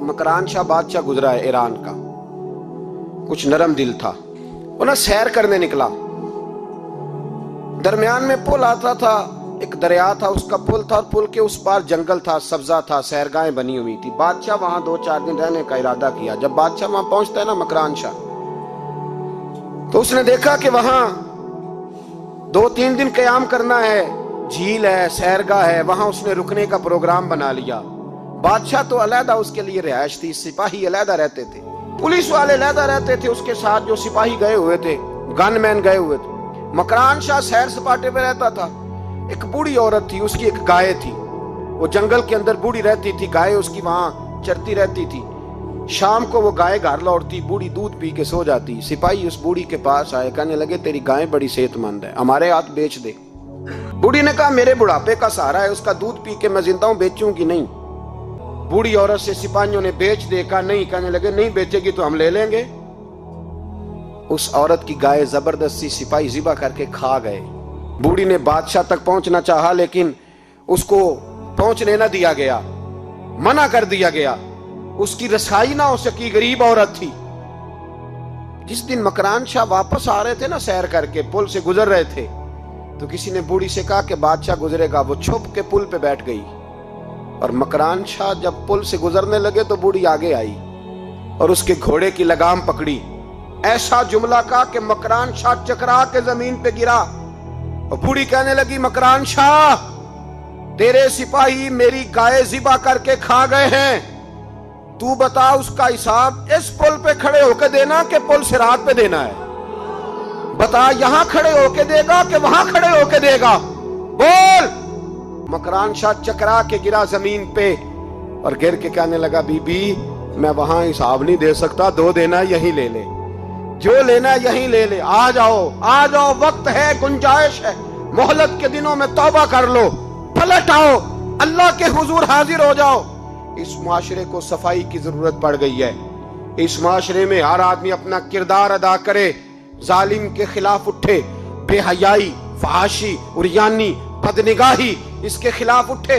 मकरान शाह बादशाह गुजरा है ईरान का, कुछ नरम दिल था। वो ना सैर करने निकला, दरमियान में पुल आता था, एक दरिया था, उसका पुल था, और पुल के उस पार जंगल था, सब्जा था, सैरगाहें बनी हुई थी। बादशाह वहां 2-4 दिन रहने का इरादा किया। जब बादशाह वहां पहुंचता है ना मकरान शाह, तो उसने देखा कि वहां 2-3 दिन क़याम करना है, झील है, सैरगाह है, वहां उसने रुकने का प्रोग्राम बना लिया। बादशाह तो अलहदा उसके लिए रिहाइश थी, सिपाही अलहदा रहते थे, पुलिस वाले अलहदा रहते थे, उसके साथ जो सिपाही गए हुए थे, गनमैन गए हुए थे। मकरान शाह सैर सपाटे पे रहता था। एक बूढ़ी औरत थी, उसकी एक गाय थी, वो जंगल के अंदर बूढ़ी रहती थी, गाय उसकी वहां चरती रहती थी। शाम को वो गाय घर लौटती, बूढ़ी दूध पी के सो जाती। सिपाही उस बूढ़ी के पास आए, कहने लगे तेरी गाय बड़ी सेहतमंद है, हमारे हाथ बेच दे। बूढ़ी ने कहा मेरे बुढ़ापे का सहारा है, उसका दूध पी के मैं जिंदा हूं, बेचूंगी नहीं। बूढ़ी औरत से सिपाहियों ने बेच दे, कहा नहीं, कहने लगे नहीं बेचेगी तो हम ले लेंगे। उस औरत की गाय जबरदस्ती सिपाही ज़िबा करके खा गए। बूढ़ी ने बादशाह तक पहुंचना चाहा, लेकिन उसको पहुंचने न दिया गया, मना कर दिया गया। उसकी रसाई ना हो सकी, गरीब औरत थी। जिस दिन मकरान शाह वापस आ रहे थे ना, सैर करके पुल से गुजर रहे थे, तो किसी ने बूढ़ी से कहा कि बादशाह गुजरेगा। वो छुप के पुल पे बैठ गई, और मकरान शाह जब पुल से गुजरने लगे तो बूढ़ी आगे आई और उसके घोड़े की लगाम पकड़ी। ऐसा जुमला कहा कि मकरान शाह चकरा के जमीन पे गिरा। और बूढ़ी कहने लगी मकरान शाह, तेरे सिपाही मेरी गाय ज़िबा करके खा गए हैं, तू बता उसका हिसाब इस पुल पे खड़े होके देना कि पुल सिरात पे देना है? बता, यहां खड़े होके देगा कि वहां खड़े होके देगा? बोल। मकरान शाह चकरा के गिरा जमीन पे और गिर के कहने लगा बीबी मैं वहां हिसाब नहीं दे सकता, 2 देना यहीं ले ले, जो लेना यहीं ले ले। आ जाओ, आ जाओ, वक्त है, गुंजाइश है, मोहलत के दिनों में तौबा कर लो, पलट आओ, अल्लाह के हुजूर हाजिर हो जाओ। इस मुआशरे को सफाई की जरूरत पड़ गई है। इस मुआशरे में हर आदमी अपना किरदार अदा करे, जालिम के खिलाफ उठे, बेहयाई, फहाशी, उरियानी, बदनिगाही, इसके खिलाफ उठे।